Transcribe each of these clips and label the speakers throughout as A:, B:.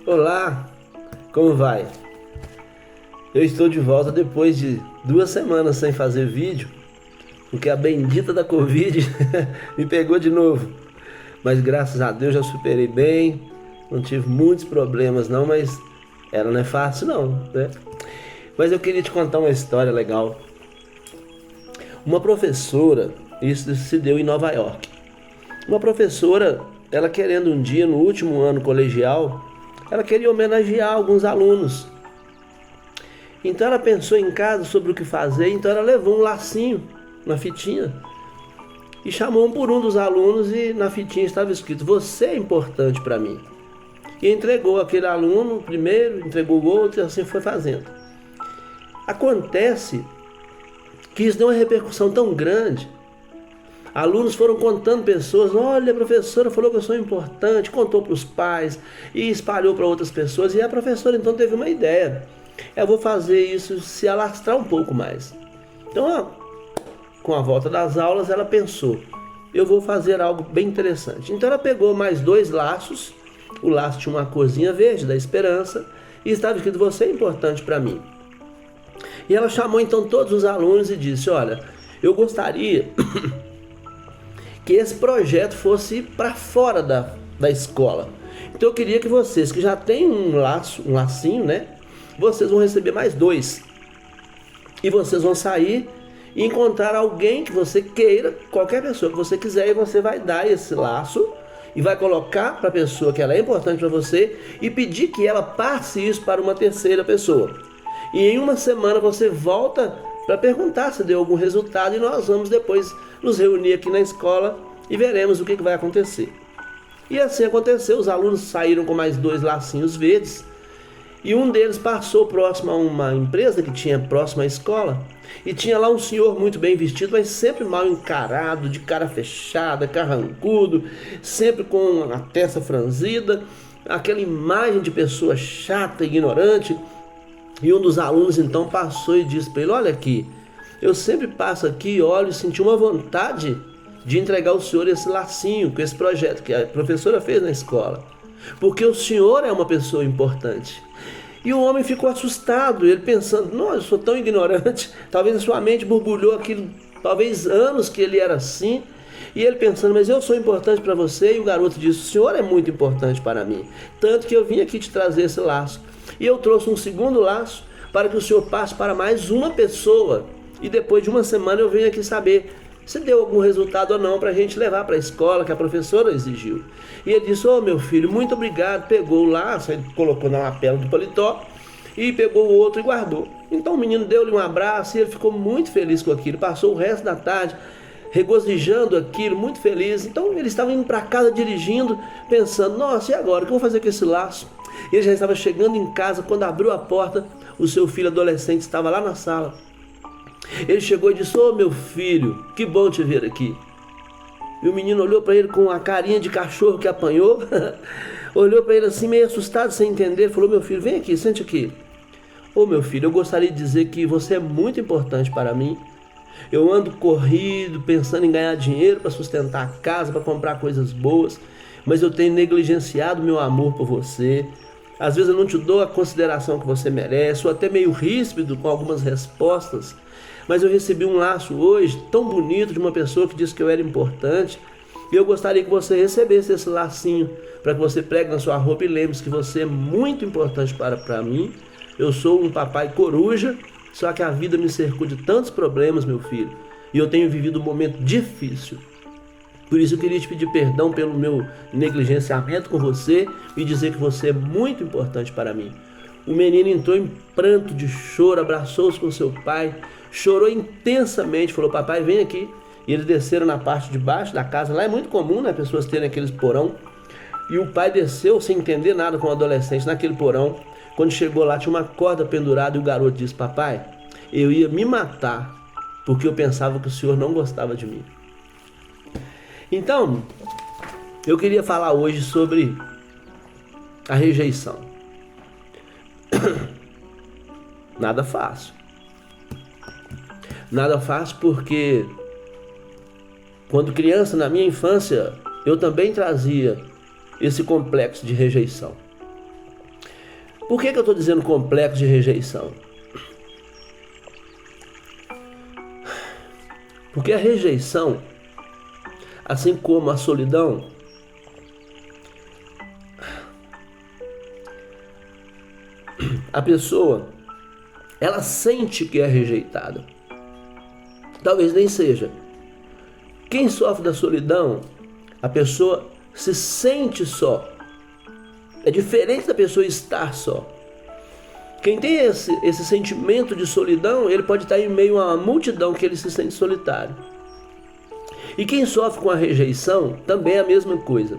A: Olá, como vai? Eu estou de volta depois de 2 semanas sem fazer vídeo, porque a bendita da Covid me pegou de novo. Mas graças a Deus já superei bem, não tive muitos problemas não, mas ela não é fácil não, né? Mas eu queria te contar uma história legal. Uma professora, isso se deu em Nova York. Uma professora, ela querendo um dia no último ano colegial, ela queria homenagear alguns alunos. Então ela pensou em casa sobre o que fazer, então ela levou um lacinho na fitinha e chamou um por um dos alunos e na fitinha estava escrito: "Você é importante para mim". E entregou aquele aluno primeiro, entregou o outro e assim foi fazendo. Acontece que isso deu uma repercussão tão grande. Alunos foram contando pessoas: olha, a professora falou que eu sou importante, contou para os pais e espalhou para outras pessoas. E a professora então teve uma ideia: eu vou fazer isso se alastrar um pouco mais. Então, com a volta das aulas, ela pensou: eu vou fazer algo bem interessante. Então ela pegou mais 2 laços, o laço tinha uma corzinha verde da esperança e estava escrito: você é importante para mim. E ela chamou então todos os alunos e disse: olha, eu gostaria que esse projeto fosse para fora da escola. Então eu queria que vocês, que já têm um lacinho, né? Vocês vão receber mais 2. E vocês vão sair e encontrar alguém que você queira, qualquer pessoa que você quiser, e você vai dar esse laço e vai colocar para a pessoa que ela é importante para você e pedir que ela passe isso para uma terceira pessoa. E em uma semana você volta para perguntar se deu algum resultado e nós vamos depois nos reunir aqui na escola e veremos o que vai acontecer. E assim aconteceu, os alunos saíram com mais 2 lacinhos verdes e um deles passou próximo a uma empresa que tinha próximo à escola e tinha lá um senhor muito bem vestido, mas sempre mal encarado, de cara fechada, carrancudo, sempre com a testa franzida, aquela imagem de pessoa chata, ignorante. E um dos alunos então passou e disse para ele: olha aqui, eu sempre passo aqui, olho e senti uma vontade de entregar ao senhor esse lacinho com esse projeto que a professora fez na escola, porque o senhor é uma pessoa importante. E o homem ficou assustado, ele pensando: não, eu sou tão ignorante. Talvez a sua mente borbulhou aquilo, talvez anos que ele era assim. E ele pensando: mas eu sou importante para você. E o garoto disse: o senhor é muito importante para mim, tanto que eu vim aqui te trazer esse laço. E eu trouxe um segundo laço para que o senhor passe para mais uma pessoa. E depois de uma semana eu venho aqui saber se deu algum resultado ou não para a gente levar para a escola que a professora exigiu. E ele disse: ô meu filho, muito obrigado. Pegou o laço, ele colocou na lapela do paletó e pegou o outro e guardou. Então o menino deu-lhe um abraço e ele ficou muito feliz com aquilo. Passou o resto da tarde regozijando aquilo, muito feliz. Então ele estava indo para casa dirigindo, pensando: nossa, e agora? O que eu vou fazer com esse laço? Ele já estava chegando em casa quando abriu a porta, o seu filho adolescente estava lá na sala. Ele chegou e disse: ô meu filho, que bom te ver aqui. E o menino olhou para ele com a carinha de cachorro que apanhou, olhou para ele assim meio assustado, sem entender, falou: meu filho, vem aqui, sente aqui. Ô meu filho, eu gostaria de dizer que você é muito importante para mim. Eu ando corrido, pensando em ganhar dinheiro para sustentar a casa, para comprar coisas boas, mas eu tenho negligenciado meu amor por você. Às vezes eu não te dou a consideração que você merece, ou até meio ríspido com algumas respostas. Mas eu recebi um laço hoje tão bonito de uma pessoa que disse que eu era importante. E eu gostaria que você recebesse esse lacinho para que você pregue na sua roupa e lembre-se que você é muito importante para mim. Eu sou um papai coruja, só que a vida me cercou de tantos problemas, meu filho. E eu tenho vivido um momento difícil. Por isso eu queria te pedir perdão pelo meu negligenciamento com você e dizer que você é muito importante para mim. O menino entrou em pranto de choro, abraçou-se com seu pai, chorou intensamente, falou: papai, vem aqui. E eles desceram na parte de baixo da casa. Lá é muito comum, né, pessoas terem aqueles porão. E o pai desceu sem entender nada com o adolescente naquele porão. Quando chegou lá tinha uma corda pendurada e o garoto disse: papai, eu ia me matar porque eu pensava que o senhor não gostava de mim. Então, eu queria falar hoje sobre a rejeição. Nada fácil. Nada fácil porque quando criança, na minha infância, eu também trazia esse complexo de rejeição. Por que eu estou dizendo complexo de rejeição? Porque a rejeição, assim como a solidão, a pessoa, ela sente que é rejeitada. Talvez nem seja. Quem sofre da solidão, a pessoa se sente só. É diferente da pessoa estar só. Quem tem esse sentimento de solidão, ele pode estar em meio a uma multidão que ele se sente solitário. E quem sofre com a rejeição, também é a mesma coisa.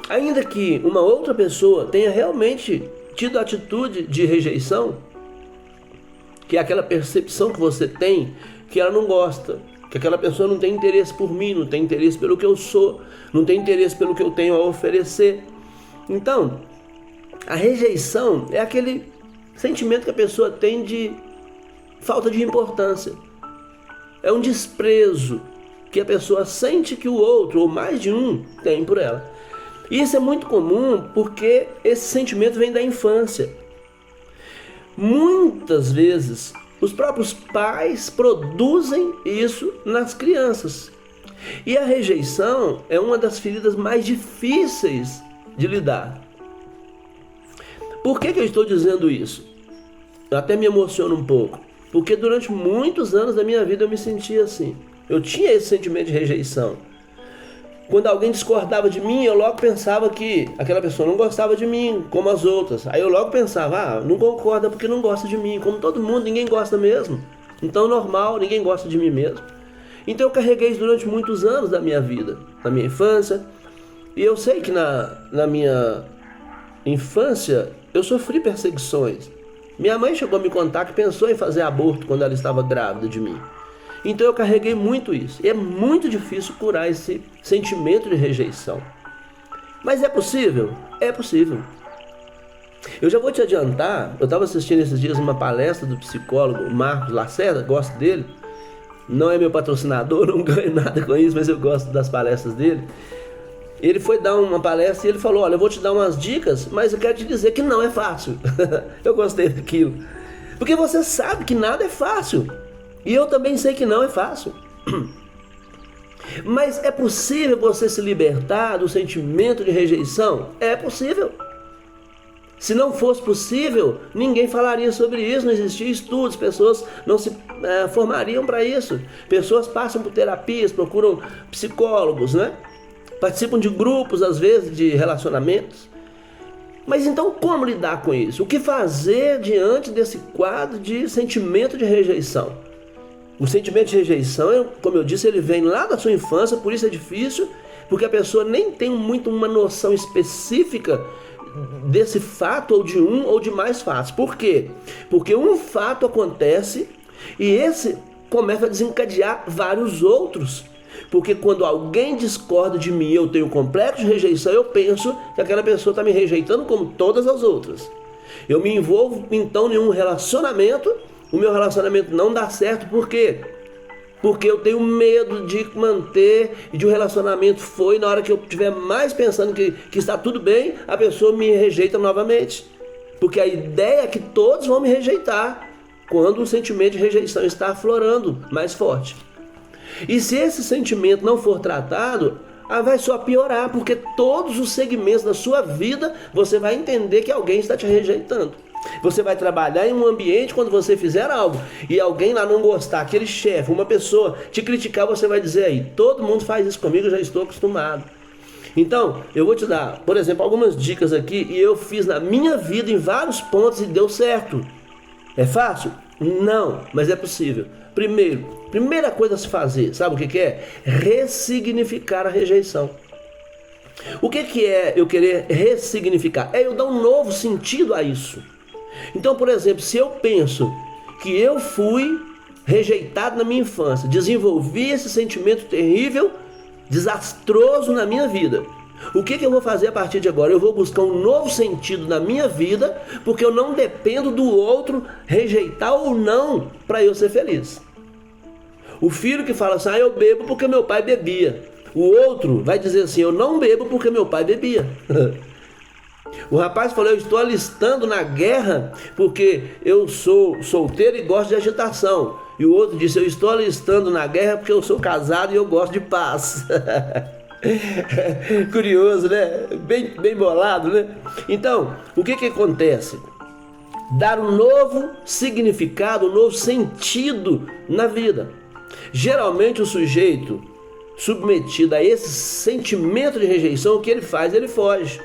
A: Ainda que uma outra pessoa tenha realmente tido a atitude de rejeição, que é aquela percepção que você tem, que ela não gosta, que aquela pessoa não tem interesse por mim, não tem interesse pelo que eu sou, não tem interesse pelo que eu tenho a oferecer. Então, a rejeição é aquele sentimento que a pessoa tem de falta de importância. É um desprezo que a pessoa sente que o outro, ou mais de um, tem por ela. E isso é muito comum porque esse sentimento vem da infância. Muitas vezes, os próprios pais produzem isso nas crianças. E a rejeição é uma das feridas mais difíceis de lidar. Por que eu estou dizendo isso? Eu até me emociono um pouco. Porque durante muitos anos da minha vida eu me sentia assim. Eu tinha esse sentimento de rejeição. Quando alguém discordava de mim, eu logo pensava que aquela pessoa não gostava de mim, como as outras. Aí eu logo pensava, não concorda porque não gosta de mim. Como todo mundo, ninguém gosta mesmo. Então normal, ninguém gosta de mim mesmo. Então eu carreguei isso durante muitos anos da minha vida, da minha infância. E eu sei que na minha infância eu sofri perseguições. Minha mãe chegou a me contar que pensou em fazer aborto quando ela estava grávida de mim. Então eu carreguei muito isso. E é muito difícil curar esse sentimento de rejeição. Mas é possível? É possível. Eu já vou te adiantar, eu estava assistindo esses dias uma palestra do psicólogo Marcos Lacerda, gosto dele. Não é meu patrocinador, não ganho nada com isso, mas eu gosto das palestras dele. Ele foi dar uma palestra e ele falou, olha, eu vou te dar umas dicas, mas eu quero te dizer que não é fácil. Eu gostei daquilo. Porque você sabe que nada é fácil. E eu também sei que não é fácil. Mas é possível você se libertar do sentimento de rejeição? É possível. Se não fosse possível, ninguém falaria sobre isso, não existia estudos, pessoas não se formariam para isso. Pessoas passam por terapias, procuram psicólogos, né? Participam de grupos, às vezes, de relacionamentos. Mas então como lidar com isso? O que fazer diante desse quadro de sentimento de rejeição? O sentimento de rejeição, como eu disse, ele vem lá da sua infância, por isso é difícil, porque a pessoa nem tem muito uma noção específica desse fato, ou de um ou de mais fatos. Por quê? Porque um fato acontece e esse começa a desencadear vários outros. Porque quando alguém discorda de mim, eu tenho complexo de rejeição, eu penso que aquela pessoa está me rejeitando como todas as outras. Eu me envolvo então em um relacionamento, o meu relacionamento não dá certo, por quê? Porque eu tenho medo de manter e de um relacionamento foi, na hora que eu estiver mais pensando que está tudo bem, a pessoa me rejeita novamente. Porque a ideia é que todos vão me rejeitar quando o sentimento de rejeição está aflorando mais forte. E se esse sentimento não for tratado, vai só piorar, porque todos os segmentos da sua vida você vai entender que alguém está te rejeitando. Você vai trabalhar em um ambiente quando você fizer algo e alguém lá não gostar, aquele chefe, uma pessoa te criticar, você vai dizer aí, todo mundo faz isso comigo, eu já estou acostumado. Então, eu vou te dar, por exemplo, algumas dicas aqui e eu fiz na minha vida em vários pontos e deu certo. É fácil? Não, mas é possível. Primeira coisa a se fazer, sabe o que é? Ressignificar a rejeição. O que é eu querer ressignificar? É eu dar um novo sentido a isso. Então, por exemplo, se eu penso que eu fui rejeitado na minha infância, desenvolvi esse sentimento terrível, desastroso na minha vida, o que eu vou fazer a partir de agora? Eu vou buscar um novo sentido na minha vida, porque eu não dependo do outro rejeitar ou não para eu ser feliz. O filho que fala assim, eu bebo porque meu pai bebia. O outro vai dizer assim, eu não bebo porque meu pai bebia. O rapaz falou: eu estou alistando na guerra porque eu sou solteiro e gosto de agitação. E o outro disse: eu estou alistando na guerra porque eu sou casado e eu gosto de paz. Curioso, né? Bem bolado, né? Então, o que acontece? Dar um novo significado, um novo sentido na vida. Geralmente o sujeito submetido a esse sentimento de rejeição, o que ele faz? Ele foge.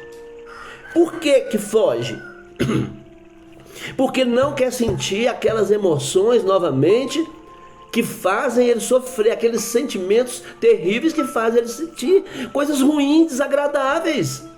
A: Por que foge? Porque não quer sentir aquelas emoções novamente que fazem ele sofrer, aqueles sentimentos terríveis que fazem ele sentir coisas ruins, desagradáveis.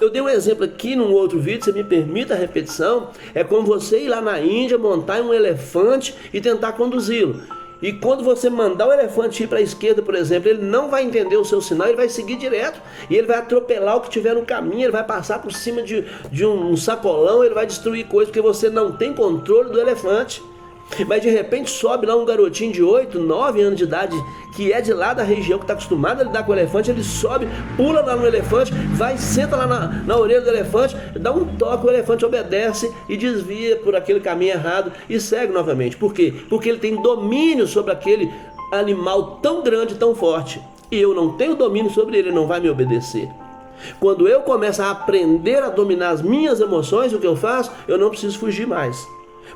A: Eu dei um exemplo aqui num outro vídeo, se me permite a repetição, é como você ir lá na Índia, montar em um elefante e tentar conduzi-lo. E quando você mandar o elefante ir para a esquerda, por exemplo, ele não vai entender o seu sinal, ele vai seguir direto e ele vai atropelar o que tiver no caminho, ele vai passar por cima de um sacolão, ele vai destruir coisas porque você não tem controle do elefante. Mas de repente sobe lá um garotinho de 8, 9 anos de idade, que é de lá da região, que está acostumado a lidar com o elefante. Ele sobe, pula lá no elefante, vai, senta lá na orelha do elefante, dá um toque, o elefante obedece e desvia por aquele caminho errado e segue novamente. Por quê? Porque ele tem domínio sobre aquele animal tão grande, tão forte, e eu não tenho domínio sobre ele, ele não vai me obedecer. Quando eu começo a aprender a dominar as minhas emoções, o que eu faço? Eu não preciso fugir mais.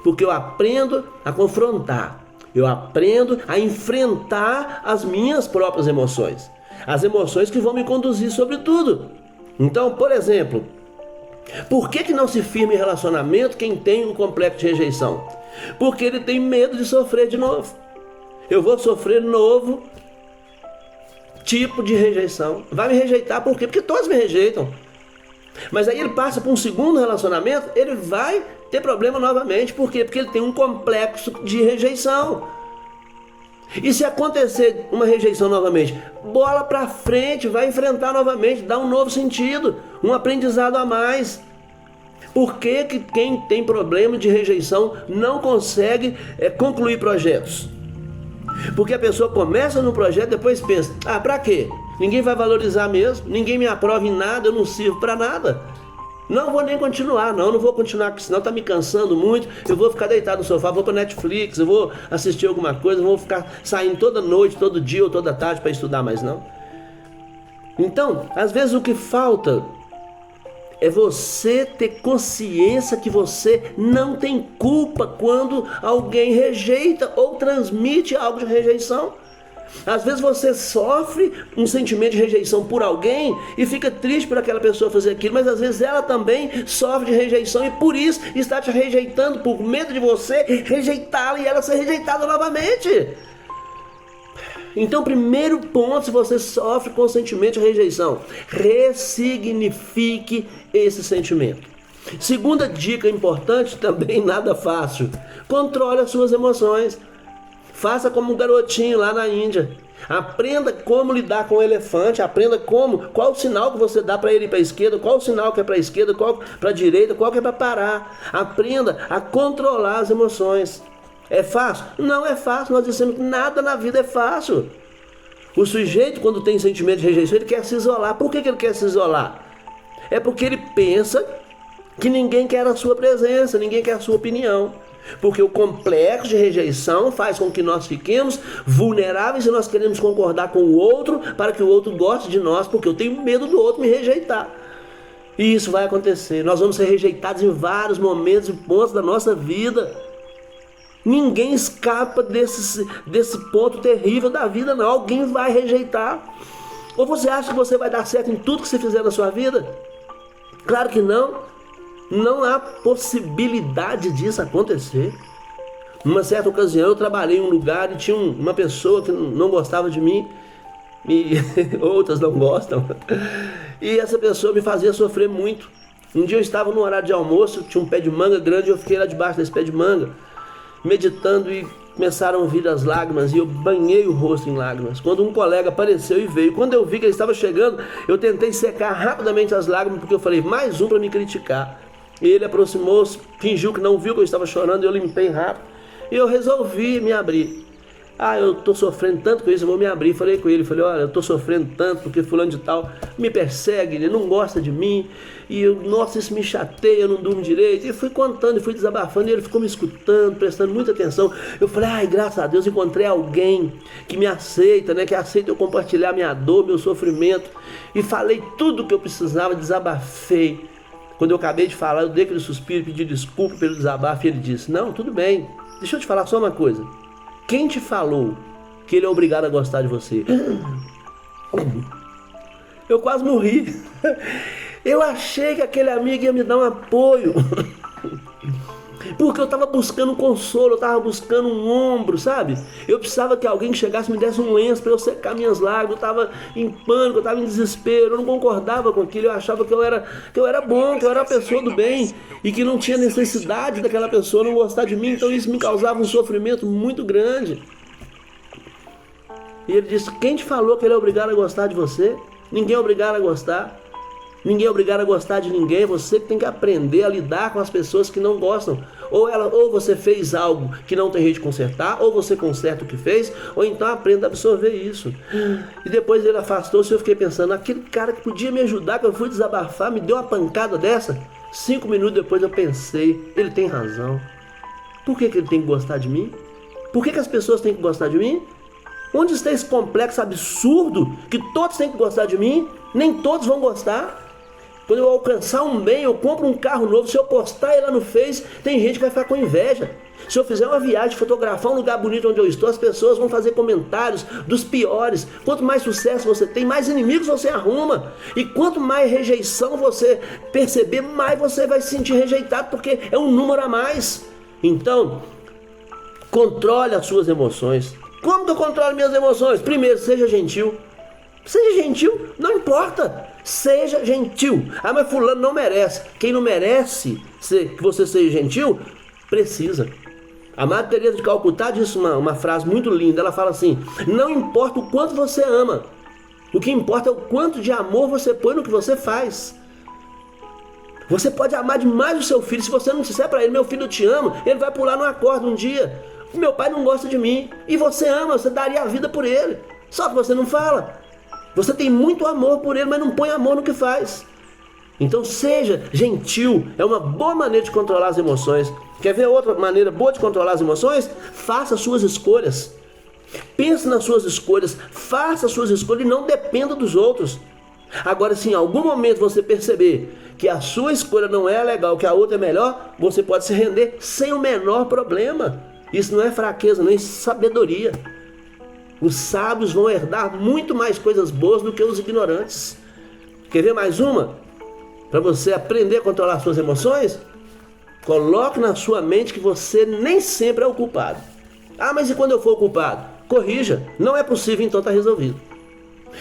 A: Porque eu aprendo a confrontar, eu aprendo a enfrentar as minhas próprias emoções, as emoções que vão me conduzir sobre tudo. Então, por exemplo, por que não se firma em relacionamento quem tem um complexo de rejeição? Porque ele tem medo de sofrer de novo. Eu vou sofrer novo tipo de rejeição. Vai me rejeitar por quê? Porque todos me rejeitam. Mas aí ele passa por um segundo relacionamento, ele vai ter problema novamente. Por quê? Porque ele tem um complexo de rejeição. E se acontecer uma rejeição novamente, bola pra frente, vai enfrentar novamente, dá um novo sentido, um aprendizado a mais. Por que quem tem problema de rejeição não consegue concluir projetos? Porque a pessoa começa no projeto, depois pensa: ah, pra quê? Ninguém vai valorizar mesmo, ninguém me aprova em nada, eu não sirvo para nada. Não vou nem continuar, não vou continuar, porque senão tá me cansando muito, eu vou ficar deitado no sofá, vou para Netflix, eu vou assistir alguma coisa, vou ficar saindo toda noite, todo dia ou toda tarde para estudar mais não. Então, às vezes o que falta é você ter consciência que você não tem culpa quando alguém rejeita ou transmite algo de rejeição. Às vezes você sofre um sentimento de rejeição por alguém e fica triste por aquela pessoa fazer aquilo, mas às vezes ela também sofre de rejeição e por isso está te rejeitando, por medo de você rejeitá-la e ela ser rejeitada novamente. Então, primeiro ponto, se você sofre com o sentimento de rejeição, ressignifique esse sentimento. Segunda dica importante, também nada fácil: controle as suas emoções. Faça como um garotinho lá na Índia. Aprenda como lidar com o elefante, aprenda qual o sinal que você dá para ele ir para a esquerda, qual o sinal que é para a esquerda, qual para a direita, qual que é para parar. Aprenda a controlar as emoções. É fácil? Não é fácil, nós dissemos que nada na vida é fácil. O sujeito, quando tem sentimento de rejeição, ele quer se isolar. Por que ele quer se isolar? É porque ele pensa que ninguém quer a sua presença, ninguém quer a sua opinião. Porque o complexo de rejeição faz com que nós fiquemos vulneráveis e nós queremos concordar com o outro para que o outro goste de nós, porque eu tenho medo do outro me rejeitar. E isso vai acontecer. Nós vamos ser rejeitados em vários momentos e pontos da nossa vida. Ninguém escapa desse ponto terrível da vida, não. Alguém vai rejeitar. Ou você acha que você vai dar certo em tudo que você fizer na sua vida? Claro que não. Não há possibilidade disso acontecer. Numa certa ocasião eu trabalhei em um lugar e tinha uma pessoa que não gostava de mim e outras não gostam. E essa pessoa me fazia sofrer muito. Um dia eu estava no horário de almoço, tinha um pé de manga grande e eu fiquei lá debaixo desse pé de manga, meditando, e começaram a vir as lágrimas e eu banhei o rosto em lágrimas. Quando um colega apareceu e veio, quando eu vi que ele estava chegando, eu tentei secar rapidamente as lágrimas, porque eu falei: mais um para me criticar. E ele aproximou-se, fingiu que não viu que eu estava chorando, e eu limpei rápido. E eu resolvi me abrir. eu tô sofrendo tanto com isso, eu vou me abrir. Falei com ele, falei, olha, eu tô sofrendo tanto porque fulano de tal me persegue, ele não gosta de mim, e nossa, isso me chateia, eu não durmo direito. E fui contando, e fui desabafando, e ele ficou me escutando, prestando muita atenção. Eu falei, graças a Deus encontrei alguém que me aceita, né, que aceita eu compartilhar minha dor, meu sofrimento. E falei tudo o que eu precisava, desabafei. Quando eu acabei de falar, eu dei aquele suspiro, pedi desculpa pelo desabafo, e ele disse, não, tudo bem, deixa eu te falar só uma coisa. Quem te falou que ele é obrigado a gostar de você? Eu quase morri. Eu achei que aquele amigo ia me dar um apoio. Porque eu estava buscando um consolo, eu estava buscando um ombro, sabe? Eu precisava que alguém chegasse e me desse um lenço para eu secar minhas lágrimas. Eu estava em pânico, eu estava em desespero, eu não concordava com aquilo. Eu achava que eu era bom, que eu era uma pessoa do bem e que não tinha necessidade daquela pessoa não gostar de mim. Então isso me causava um sofrimento muito grande. E ele disse, quem te falou que ele é obrigado a gostar de você? Ninguém é obrigado a gostar. Ninguém é obrigado a gostar de ninguém. Você que tem que aprender a lidar com as pessoas que não gostam. Ou você fez algo que não tem jeito de consertar, ou você conserta o que fez, ou então aprenda a absorver isso. E depois ele afastou-se e eu fiquei pensando, aquele cara que podia me ajudar, que eu fui desabafar, me deu uma pancada dessa. 5 minutos depois eu pensei, ele tem razão. Por que ele tem que gostar de mim? Por que as pessoas têm que gostar de mim? Onde está esse complexo absurdo que todos têm que gostar de mim? Nem todos vão gostar. Quando eu alcançar um bem, eu compro um carro novo, se eu postar ele lá no Face, tem gente que vai ficar com inveja. Se eu fizer uma viagem, fotografar um lugar bonito onde eu estou, as pessoas vão fazer comentários dos piores. Quanto mais sucesso você tem, mais inimigos você arruma. E quanto mais rejeição você perceber, mais você vai se sentir rejeitado, porque é um número a mais. Então, controle as suas emoções. Como que eu controlo minhas emoções? Primeiro, seja gentil. Seja gentil, não importa. Seja gentil. Mas fulano não merece. Quem não merece que você seja gentil, precisa. A Madre Teresa de Calcutá disse uma frase muito linda. Ela fala assim, não importa o quanto você ama, o que importa é o quanto de amor você põe no que você faz. Você pode amar demais o seu filho. Se você não disser para ele, meu filho, eu te amo, ele vai pular numa corda um dia. Meu pai não gosta de mim. E você ama, você daria a vida por ele. Só que você não fala. Você tem muito amor por ele, mas não põe amor no que faz. Então seja gentil. É uma boa maneira de controlar as emoções. Quer ver outra maneira boa de controlar as emoções? Faça suas escolhas. Pense nas suas escolhas. Faça suas escolhas e não dependa dos outros. Agora, se em algum momento você perceber que a sua escolha não é legal, que a outra é melhor, você pode se render sem o menor problema. Isso não é fraqueza, nem sabedoria. Os sábios vão herdar muito mais coisas boas do que os ignorantes. Quer ver mais uma? Para você aprender a controlar suas emoções? Coloque na sua mente que você nem sempre é o culpado. Mas e quando eu for o culpado? Corrija. Não é possível, então está resolvido.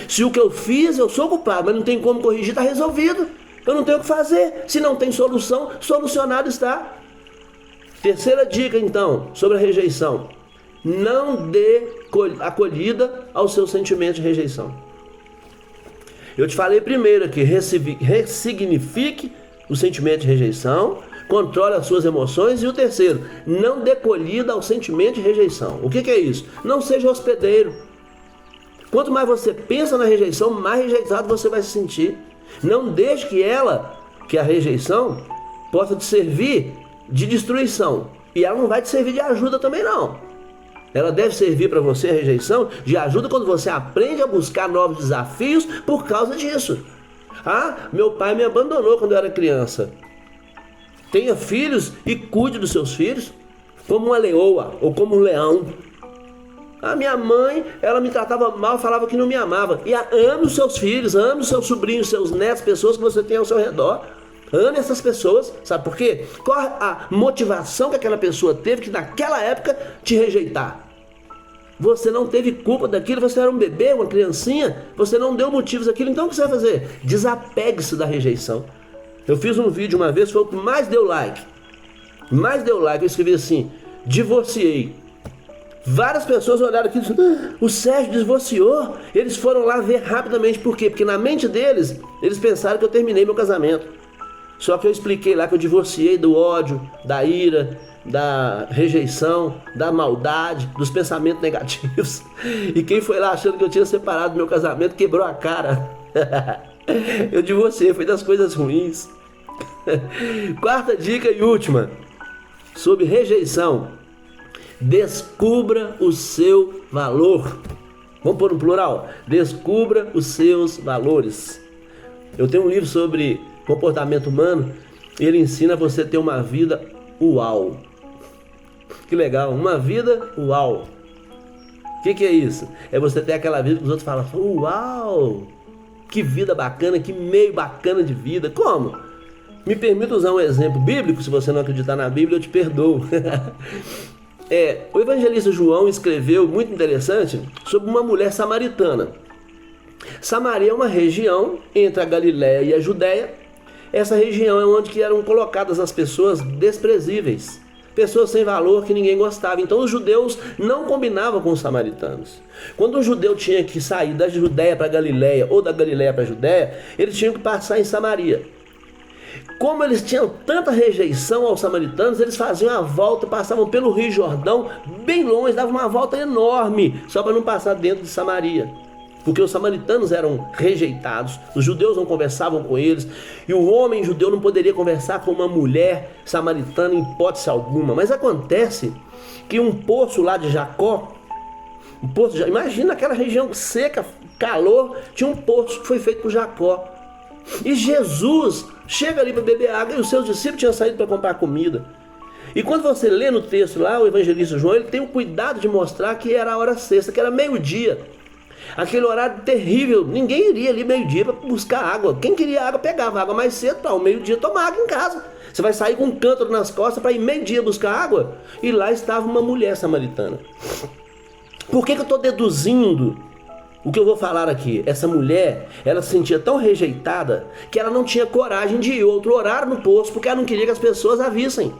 A: Se o que eu fiz, eu sou culpado, mas não tem como corrigir, está resolvido. Eu não tenho o que fazer. Se não tem solução, solucionado está. Terceira dica, então, sobre a rejeição. Não dê acolhida ao seu sentimento de rejeição. Eu te falei primeiro aqui, ressignifique o sentimento de rejeição, controle as suas emoções. E o terceiro, não dê acolhida ao sentimento de rejeição. O que é isso? Não seja hospedeiro. Quanto mais você pensa na rejeição, mais rejeitado você vai se sentir. Não deixe que a rejeição possa te servir de destruição. E ela não vai te servir de ajuda também não. Ela deve servir para você, a rejeição, de ajuda quando você aprende a buscar novos desafios por causa disso. Meu pai me abandonou quando eu era criança. Tenha filhos e cuide dos seus filhos como uma leoa ou como um leão. Minha mãe, ela me tratava mal, falava que não me amava. E ame os seus filhos, ame os seus sobrinhos, seus netos, pessoas que você tem ao seu redor. Ame essas pessoas, sabe por quê? Qual a motivação que aquela pessoa teve que naquela época te rejeitar? Você não teve culpa daquilo, você era um bebê, uma criancinha, você não deu motivos daquilo, então o que você vai fazer? Desapegue-se da rejeição. Eu fiz um vídeo uma vez, foi o que mais deu like. Eu escrevi assim, divorciei. Várias pessoas olharam aqui e disseram, o Sérgio divorciou. Eles foram lá ver rapidamente, por quê? Porque na mente deles, eles pensaram que eu terminei meu casamento. Só que eu expliquei lá que eu divorciei do ódio, da ira, da rejeição, da maldade, dos pensamentos negativos. E quem foi lá achando que eu tinha separado do meu casamento quebrou a cara. Eu divorciei, foi das coisas ruins. Quarta dica e última, sobre rejeição. Descubra o seu valor. Vamos pôr no plural? Descubra os seus valores. Eu tenho um livro sobre comportamento humano e ele ensina você a ter uma vida uau. Que legal, uma vida uau. O que é isso? É você ter aquela vida que os outros falam: uau, que vida bacana, que meio bacana de vida. Como? Me permita usar um exemplo bíblico. Se você não acreditar na Bíblia, eu te perdoo. O evangelista João escreveu, muito interessante, sobre uma mulher samaritana. Samaria é uma região entre a Galiléia e a Judéia. Essa região é onde que eram colocadas as pessoas desprezíveis, pessoas sem valor que ninguém gostava. Então os judeus não combinavam com os samaritanos. Quando um judeu tinha que sair da Judéia para a Galiléia ou da Galiléia para a Judéia, eles tinham que passar em Samaria. Como eles tinham tanta rejeição aos samaritanos, eles faziam a volta, passavam pelo Rio Jordão, bem longe, davam uma volta enorme, só para não passar dentro de Samaria. Porque os samaritanos eram rejeitados, os judeus não conversavam com eles, e o homem judeu não poderia conversar com uma mulher samaritana em hipótese alguma. Mas acontece que um poço lá de Jacó, imagina aquela região seca, calor, tinha um poço que foi feito por Jacó. E Jesus chega ali para beber água e os seus discípulos tinham saído para comprar comida. E quando você lê no texto lá, o evangelista João, ele tem o cuidado de mostrar que era a hora sexta, que era meio-dia. Aquele horário terrível, ninguém iria ali meio-dia para buscar água. Quem queria água pegava água mais cedo para ao meio-dia tomar água em casa. Você vai sair com um cântaro nas costas para ir meio-dia buscar água? E lá estava uma mulher samaritana. Por que eu estou deduzindo o que eu vou falar aqui? Essa mulher, ela se sentia tão rejeitada que ela não tinha coragem de ir outro horário no poço, porque ela não queria que as pessoas a vissem.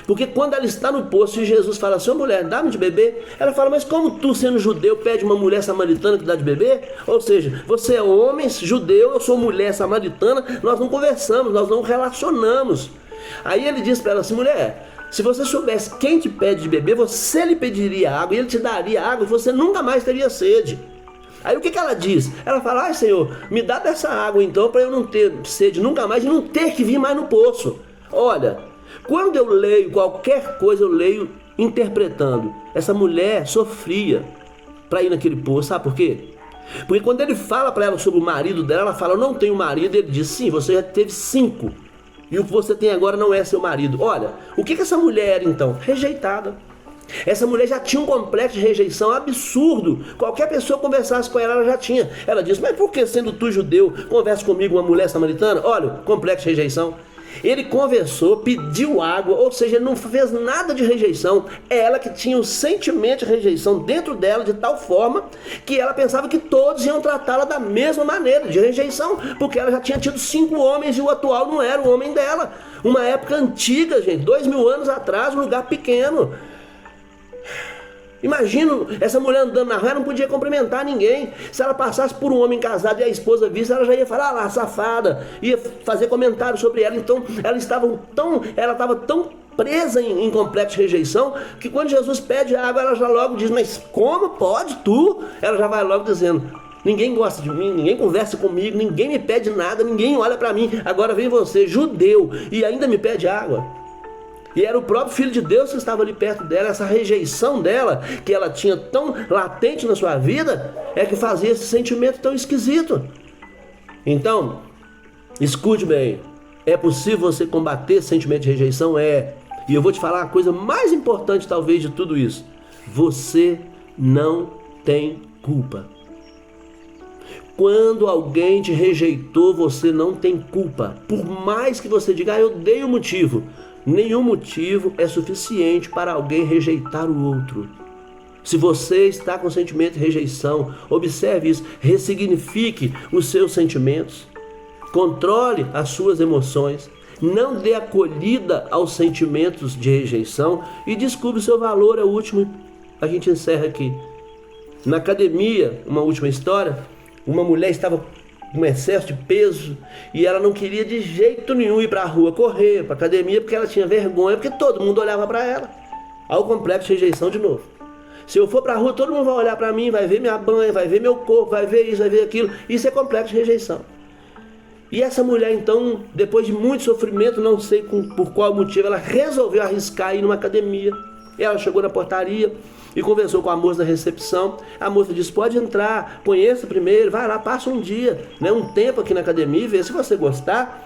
A: Porque quando ela está no poço e Jesus fala assim: ô mulher, dá-me de beber, ela fala: mas como tu, sendo judeu, pede uma mulher samaritana que dá de beber? Ou seja, você é homem judeu, eu sou mulher samaritana, nós não conversamos, nós não relacionamos. Aí ele diz para ela assim: mulher, se você soubesse quem te pede de beber, você lhe pediria água e ele te daria água e você nunca mais teria sede. Aí o que ela diz? Ela fala: ai Senhor, me dá dessa água então, para eu não ter sede nunca mais e não ter que vir mais no poço. Olha, quando eu leio qualquer coisa, eu leio interpretando. Essa mulher sofria para ir naquele poço, sabe por quê? Porque quando ele fala para ela sobre o marido dela, ela fala: eu não tenho marido. Ele diz: sim, você já teve 5 e o que você tem agora não é seu marido. Olha, o que essa mulher era então? Rejeitada. Essa mulher já tinha um complexo de rejeição absurdo. Qualquer pessoa que conversasse com ela, ela já tinha. Ela diz: mas por que, sendo tu judeu, conversa comigo uma mulher samaritana? Olha, complexo de rejeição. Ele conversou, pediu água, ou seja, ele não fez nada de rejeição. Ela que tinha um sentimento de rejeição dentro dela, de tal forma que ela pensava que todos iam tratá-la da mesma maneira, de rejeição, porque ela já tinha tido 5 homens e o atual não era o homem dela. Uma época antiga, gente, 2000 anos atrás, um lugar pequeno. Imagina, essa mulher andando na rua, não podia cumprimentar ninguém. Se ela passasse por um homem casado e a esposa visse, ela já ia falar: ah lá, safada, ia fazer comentário sobre ela. Então ela estava tão presa em complexo de rejeição, que quando Jesus pede água, ela já logo diz: mas como pode tu? Ela já vai logo dizendo: ninguém gosta de mim, ninguém conversa comigo, ninguém me pede nada, ninguém olha para mim. Agora vem você, judeu, e ainda me pede água. E era o próprio Filho de Deus que estava ali perto dela. Essa rejeição dela, que ela tinha tão latente na sua vida, é que fazia esse sentimento tão esquisito. Então, escute bem, é possível você combater esse sentimento de rejeição? É. E eu vou te falar a coisa mais importante talvez de tudo isso: você não tem culpa. Quando alguém te rejeitou, você não tem culpa. Por mais que você diga: eu dei o motivo. Nenhum motivo é suficiente para alguém rejeitar o outro. Se você está com sentimento de rejeição, observe isso, ressignifique os seus sentimentos, controle as suas emoções, não dê acolhida aos sentimentos de rejeição e descubra o seu valor. É o último, a gente encerra aqui. Na academia, uma última história, uma mulher estava um excesso de peso, e ela não queria de jeito nenhum ir para a rua correr, para academia, porque ela tinha vergonha, porque todo mundo olhava para ela. Ao complexo de rejeição de novo. Se eu for para a rua, todo mundo vai olhar para mim, vai ver minha banha, vai ver meu corpo, vai ver isso, vai ver aquilo. Isso é complexo de rejeição. E essa mulher então, depois de muito sofrimento, não sei por qual motivo, ela resolveu arriscar ir numa academia. Ela chegou na portaria e conversou com a moça da recepção. A moça disse: pode entrar, conheça primeiro, vai lá, passa um dia, né, um tempo aqui na academia e vê. Se você gostar,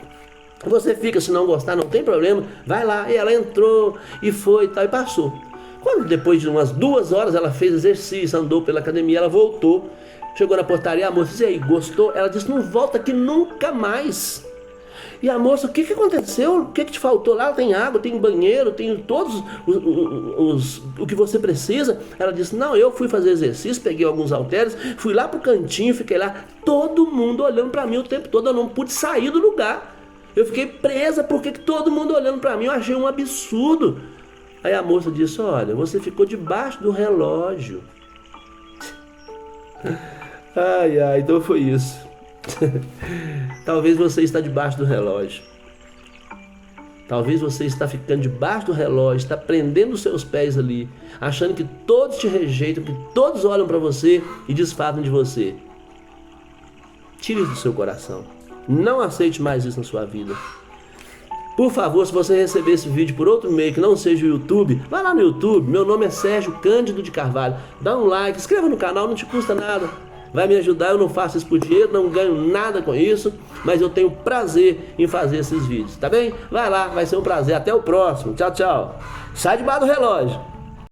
A: você fica, se não gostar não tem problema, vai lá. E ela entrou e foi e tal, e passou. Quando depois de umas 2 horas ela fez exercício, andou pela academia, ela voltou, chegou na portaria, a moça disse: e aí, gostou? Ela disse: não volta aqui nunca mais. E a moça: o que aconteceu? O que te faltou lá? Tem água, tem banheiro, tem todos o que você precisa. Ela disse: não, eu fui fazer exercício, peguei alguns halteres, fui lá pro cantinho, fiquei lá, todo mundo olhando para mim o tempo todo, eu não pude sair do lugar. Eu fiquei presa porque todo mundo olhando para mim, eu achei um absurdo. Aí a moça disse: olha, você ficou debaixo do relógio. Ai, então foi isso. Talvez você está debaixo do relógio. Talvez você está ficando debaixo do relógio, está prendendo os seus pés ali, achando que todos te rejeitam, que todos olham para você e desfazem de você. Tire isso do seu coração. Não aceite mais isso na sua vida. Por favor, se você receber esse vídeo por outro meio que não seja o YouTube, vai lá no YouTube. Meu nome é Sérgio Cândido de Carvalho. Dá um like, inscreva no canal, não te custa nada. Vai me ajudar, eu não faço isso por dinheiro, não ganho nada com isso, mas eu tenho prazer em fazer esses vídeos, tá bem? Vai lá, vai ser um prazer. Até o próximo. Tchau, tchau. Sai debaixo do relógio.